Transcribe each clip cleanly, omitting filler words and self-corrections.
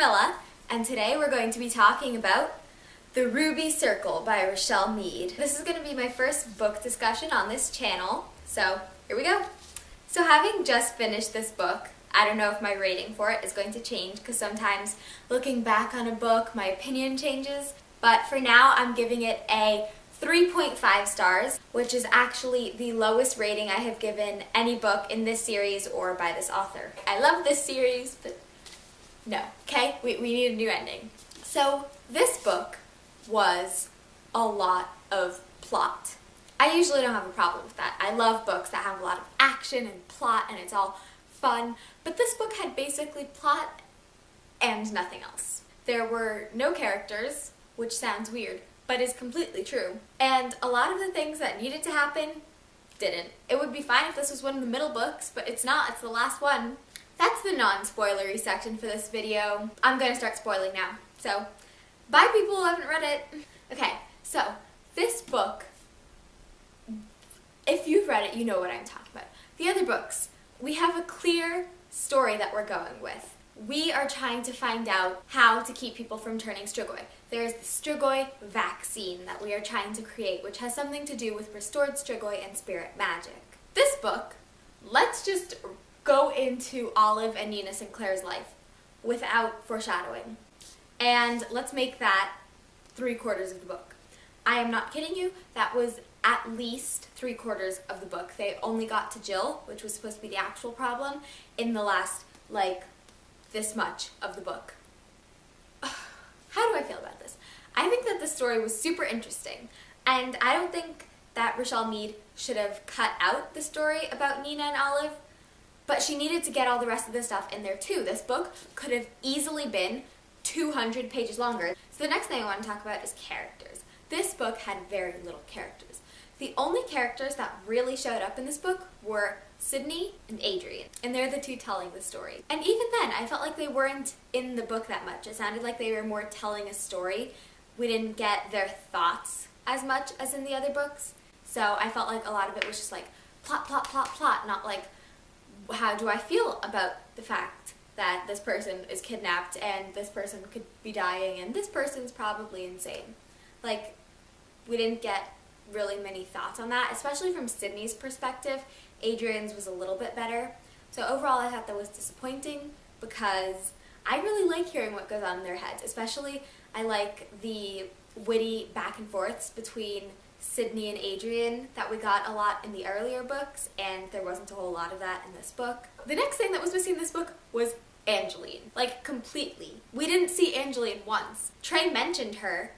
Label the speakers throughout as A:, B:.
A: Camilla, and today we're going to be talking about The Ruby Circle by Richelle Mead. This is going to be my first book discussion on this channel, so here we go. So having just finished this book, I don't know if my rating for it is going to change because sometimes looking back on a book, my opinion changes, but for now I'm giving it a 3.5 stars, which is actually the lowest rating I have given any book in this series or by this author. I love this series, but no, okay? We need a new ending. So this book was a lot of plot. I usually don't have a problem with that. I love books that have a lot of action and plot and it's all fun, but this book had basically plot and nothing else. There were no characters, which sounds weird, but is completely true. And a lot of the things that needed to happen didn't. It would be fine if this was one of the middle books, but it's not. It's the last one. That's the non-spoilery section for this video. I'm gonna start spoiling now. So, bye people who haven't read it. Okay, so this book, if you've read it, you know what I'm talking about. The other books, we have a clear story that we're going with. We are trying to find out how to keep people from turning Strigoi. There's the Strigoi vaccine that we are trying to create, which has something to do with restored Strigoi and spirit magic. This book, let's just go into Olive and Nina Sinclair's life without foreshadowing. And let's make that 3/4 of the book. I am not kidding you, that was at least 3/4 of the book. They only got to Jill, which was supposed to be the actual problem, in the last, this much of the book. How do I feel about this? I think that the story was super interesting, and I don't think that Richelle Mead should have cut out the story about Nina and Olive, but she needed to get all the rest of the stuff in there too. This book could have easily been 200 pages longer. So the next thing I want to talk about is characters. This book had very little characters. The only characters that really showed up in this book were Sydney and Adrian, and they're the two telling the story. And even then, I felt like they weren't in the book that much. It sounded like they were more telling a story. We didn't get their thoughts as much as in the other books, so I felt like a lot of it was just like plot, plot, plot, plot, not like how do I feel about the fact that this person is kidnapped and this person could be dying and this person's probably insane. Like, we didn't get really many thoughts on that, especially from Sydney's perspective. Adrian's was a little bit better. So overall I thought that was disappointing because I really like hearing what goes on in their heads, especially I like the witty back and forths between Sydney and Adrian that we got a lot in the earlier books, and there wasn't a whole lot of that in this book. The next thing that was missing in this book was Angeline. Like, completely. We didn't see Angeline once. Trey mentioned her,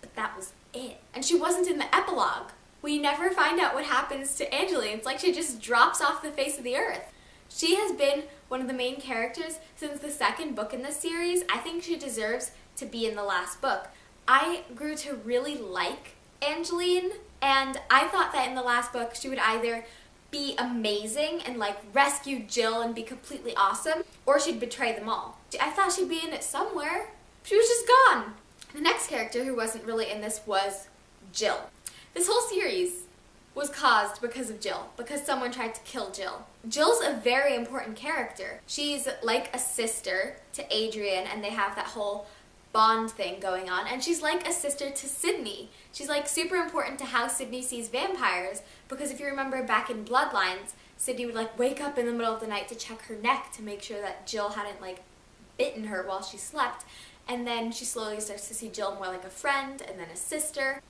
A: but that was it. And she wasn't in the epilogue. We never find out what happens to Angeline. It's like she just drops off the face of the earth. She has been one of the main characters since the second book in this series. I think she deserves to be in the last book. I grew to really like Angeline, and I thought that in the last book she would either be amazing and rescue Jill and be completely awesome, or she'd betray them all. I thought she'd be in it somewhere. She was just gone. The next character who wasn't really in this was Jill. This whole series was caused because of Jill, because someone tried to kill Jill. Jill's a very important character. She's like a sister to Adrian, and they have that whole bond thing going on, and she's like a sister to Sydney. She's super important to how Sydney sees vampires, because if you remember back in Bloodlines, Sydney would wake up in the middle of the night to check her neck to make sure that Jill hadn't bitten her while she slept, and then she slowly starts to see Jill more like a friend and then a sister.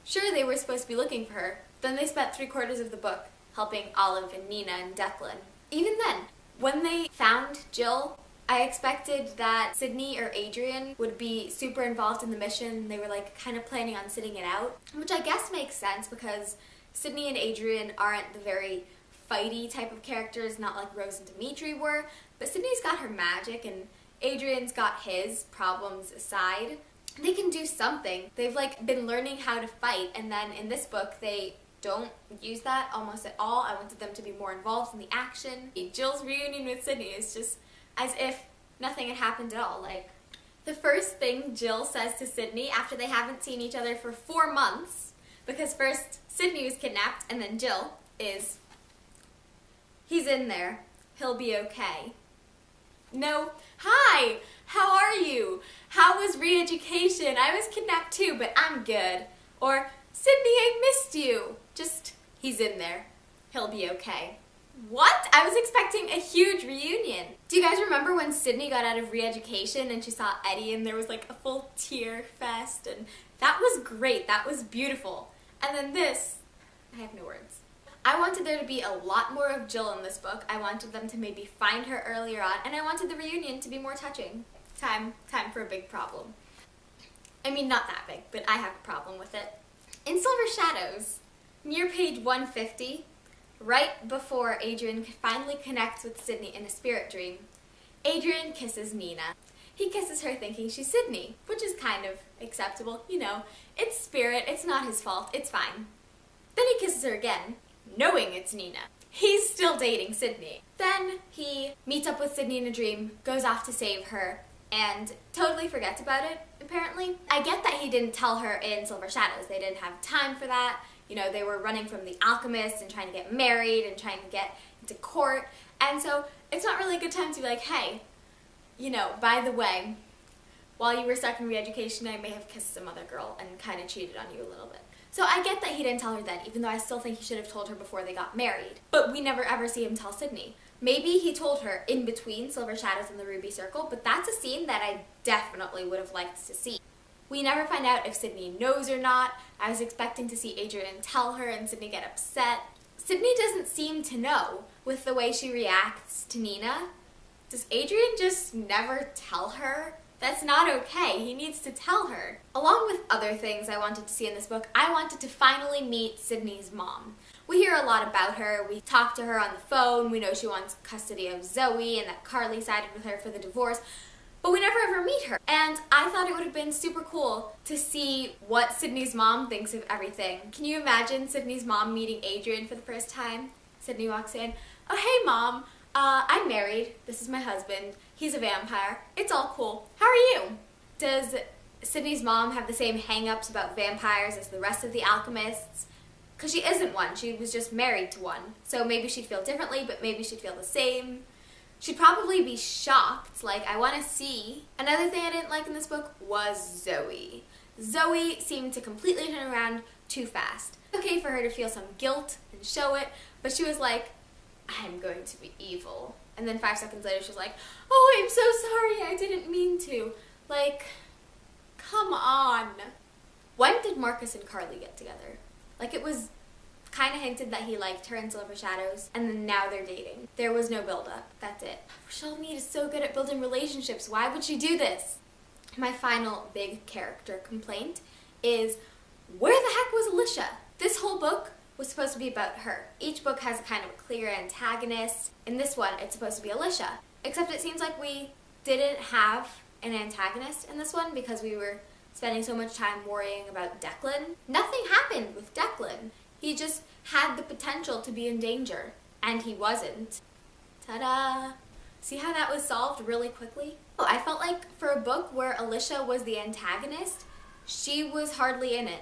A: Sure, they were supposed to be looking for her, then they spent 3/4 of the book helping Olive and Nina and Declan. Even then, when they found Jill, I expected that Sydney or Adrian would be super involved in the mission. They were kind of planning on sitting it out, which I guess makes sense because Sydney and Adrian aren't the very fighty type of characters, not like Rose and Dimitri were, but Sydney's got her magic and Adrian's got his, problems aside. They can do something. They've been learning how to fight, and then in this book they don't use that almost at all. I wanted them to be more involved in the action. Jill's reunion with Sydney is just as if nothing had happened at all. The first thing Jill says to Sydney after they haven't seen each other for 4 months, because first Sydney was kidnapped and then Jill, is, "He's in there. He'll be okay." No, hi! how are you? How was re-education? I was kidnapped too, but I'm good. Or, Sydney, I missed you. Just, he's in there. He'll be okay. What? I was expecting a huge reunion. Do you guys remember when Sydney got out of re-education and she saw Eddie and there was like a full tear fest? And that was great. That was beautiful. And then this, I have no words. I wanted there to be a lot more of Jill in this book. I wanted them to maybe find her earlier on, and I wanted the reunion to be more touching. Time for a big problem. I mean, not that big, but I have a problem with it. In Silver Shadows, near page 150, right before Adrian finally connects with Sydney in a spirit dream, Adrian kisses Nina. He kisses her thinking she's Sydney, which is kind of acceptable. You know, it's spirit, it's not his fault, it's fine. Then he kisses her again, knowing it's Nina. He's still dating Sydney. Then he meets up with Sydney in a dream, goes off to save her, and totally forgets about it, apparently. I get that he didn't tell her in Silver Shadows. They didn't have time for that. You know, they were running from the alchemist and trying to get married and trying to get into court. And so it's not really a good time to be like, hey, you know, by the way, while you were stuck in re-education, I may have kissed some other girl and kind of cheated on you a little bit. So I get that he didn't tell her then, even though I still think he should have told her before they got married. But we never ever see him tell Sydney. Maybe he told her in between Silver Shadows and the Ruby Circle, but that's a scene that I definitely would have liked to see. We never find out if Sydney knows or not. I was expecting to see Adrian tell her and Sydney get upset. Sydney doesn't seem to know with the way she reacts to Nina. Does Adrian just never tell her? That's not okay. He needs to tell her. Along with other things I wanted to see in this book, I wanted to finally meet Sydney's mom. We hear a lot about her. We talk to her on the phone. We know she wants custody of Zoe and that Carly sided with her for the divorce. But we never ever meet her. And I thought it would have been super cool to see what Sydney's mom thinks of everything. Can you imagine Sydney's mom meeting Adrian for the first time? Sydney walks in. Oh, hey, Mom. I'm married. This is my husband. He's a vampire. It's all cool. How are you? Does Sydney's mom have the same hang-ups about vampires as the rest of the alchemists? Because she isn't one. She was just married to one. So maybe she'd feel differently, but maybe she'd feel the same. She'd probably be shocked. Like, I want to see. Another thing I didn't like in this book was Zoe. Zoe seemed to completely turn around too fast. Okay for her to feel some guilt and show it, but she was like, I'm going to be evil. And then 5 seconds later, she was like, oh, I'm so sorry, I didn't mean to. Like, come on. When did Marcus and Carly get together? Like, it was kind of hinted that he liked her in Silver Shadows, and then now they're dating. There was no build-up. That's it. Rochelle Mead is so good at building relationships. Why would she do this? My final big character complaint is, where the heck was Alicia? This whole book was supposed to be about her. Each book has a kind of a clear antagonist. In this one, it's supposed to be Alicia. Except it seems like we didn't have an antagonist in this one because we were spending so much time worrying about Declan. Nothing happened with Declan. He just had the potential to be in danger, and he wasn't. Ta-da! See how that was solved really quickly? Oh, I felt like for a book where Alicia was the antagonist, she was hardly in it.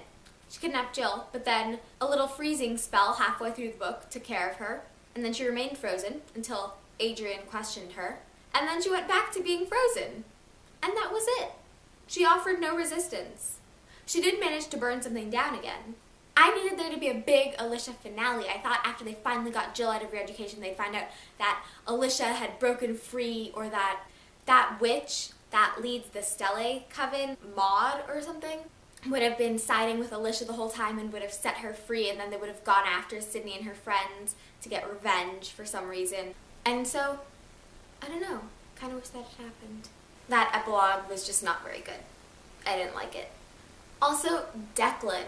A: She kidnapped Jill, but then a little freezing spell halfway through the book took care of her, and then she remained frozen until Adrian questioned her, and then she went back to being frozen. And that was it. She offered no resistance. She did manage to burn something down again. I needed there to be a big Alicia finale. I thought after they finally got Jill out of re-education, they'd find out that Alicia had broken free, or that witch that leads the Stelle Coven, Maud or something, would have been siding with Alicia the whole time and would have set her free, and then they would have gone after Sydney and her friends to get revenge for some reason. And so, I don't know, kind of wish that had happened. That epilogue was just not very good. I didn't like it. Also, Declan.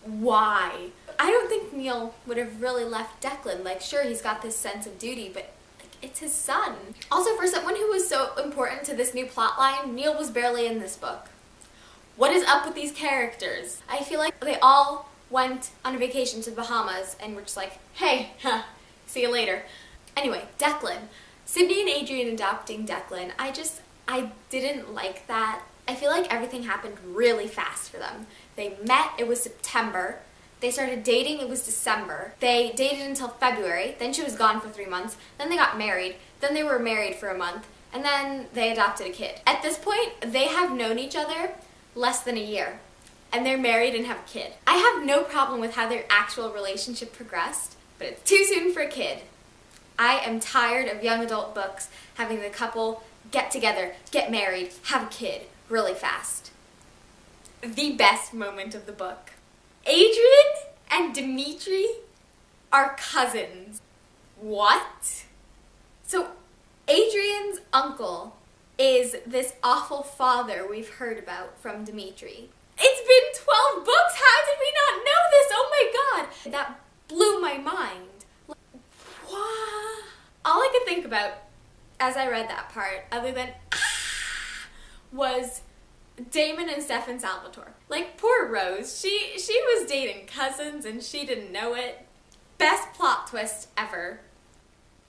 A: Why? I don't think Neil would have really left Declan. Like, sure, he's got this sense of duty, but like, it's his son. Also, for someone who was so important to this new plot line, Neil was barely in this book. What is up with these characters? I feel like they all went on a vacation to the Bahamas and were just like, hey, see you later. Anyway, Declan. Sydney and Adrian adopting Declan. I didn't like that. I feel like everything happened really fast for them. They met, it was September. They started dating, it was December. They dated until February, then she was gone for 3 months. Then they got married, then they were married for a month. and then they adopted a kid. At this point, they have known each other less than a year, and they're married and have a kid. I have no problem with how their actual relationship progressed, but it's too soon for a kid. I am tired of young adult books having the couple get together, get married, have a kid really fast. The best moment of the book. Adrian and Dimitri are cousins. What? So Adrian's uncle is this awful father we've heard about from Dimitri. It's been 12 books! How did we not know this? Oh my god! That blew my mind. What? All I could think about as I read that part, other than was Damon and Stefan Salvatore. Like, poor Rose. She was dating cousins and she didn't know it. Best plot twist ever.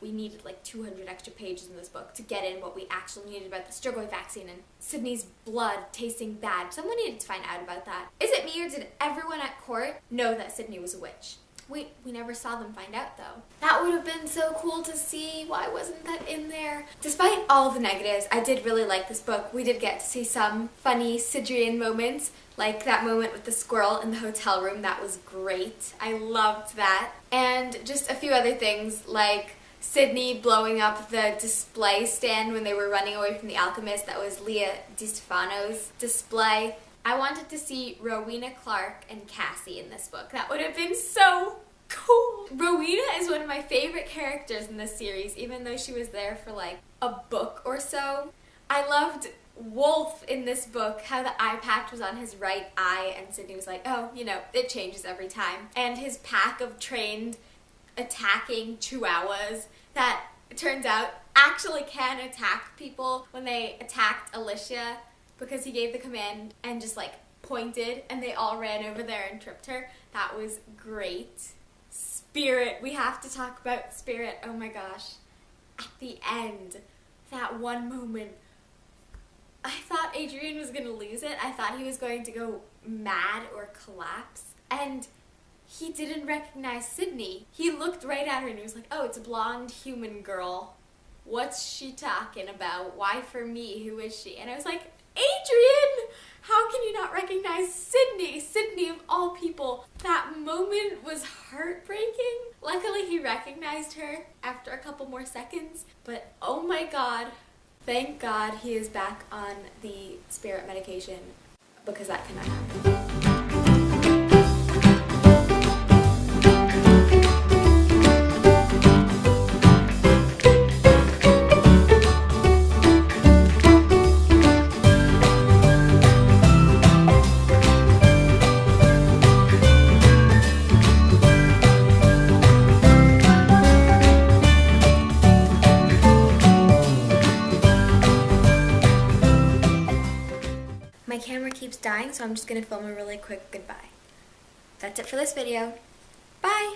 A: We needed like 200 extra pages in this book to get in what we actually needed about the Strigoi vaccine and Sydney's blood tasting bad. Someone needed to find out about that. Is it me or did everyone at court know that Sydney was a witch? We never saw them find out though. That would have been so cool to see. Why wasn't that in there? Despite all the negatives, I did really like this book. We did get to see some funny Sidrian moments, like that moment with the squirrel in the hotel room. That was great. I loved that. And just a few other things like Sydney blowing up the display stand when they were running away from the alchemist. That was Leah DiStefano's display. I wanted to see Rowena Clark and Cassie in this book. That would have been so cool. Rowena is one of my favorite characters in this series, even though she was there for like a book or so. I loved Wolf in this book, how the eye patch was on his right eye, and Sydney was like, oh, you know, it changes every time. And his pack of trained attacking chihuahuas that, it turns out, actually can attack people. When they attacked Alicia, because he gave the command and just like pointed and they all ran over there and tripped her. That was great. Spirit. We have to talk about Spirit. Oh my gosh. At the end, that one moment, I thought Adrian was going to lose it. I thought he was going to go mad or collapse. And he didn't recognize Sydney. He looked right at her and he was like, oh, it's a blonde human girl. What's she talking about? Why for me? Who is she? And I was like, Adrian! How can you not recognize Sydney? Sydney of all people. That moment was heartbreaking. Luckily he recognized her after a couple more seconds, but oh my god. Thank God he is back on the spirit medication, because that cannot happen. My camera keeps dying, so I'm just going to film a really quick goodbye. That's it for this video. Bye!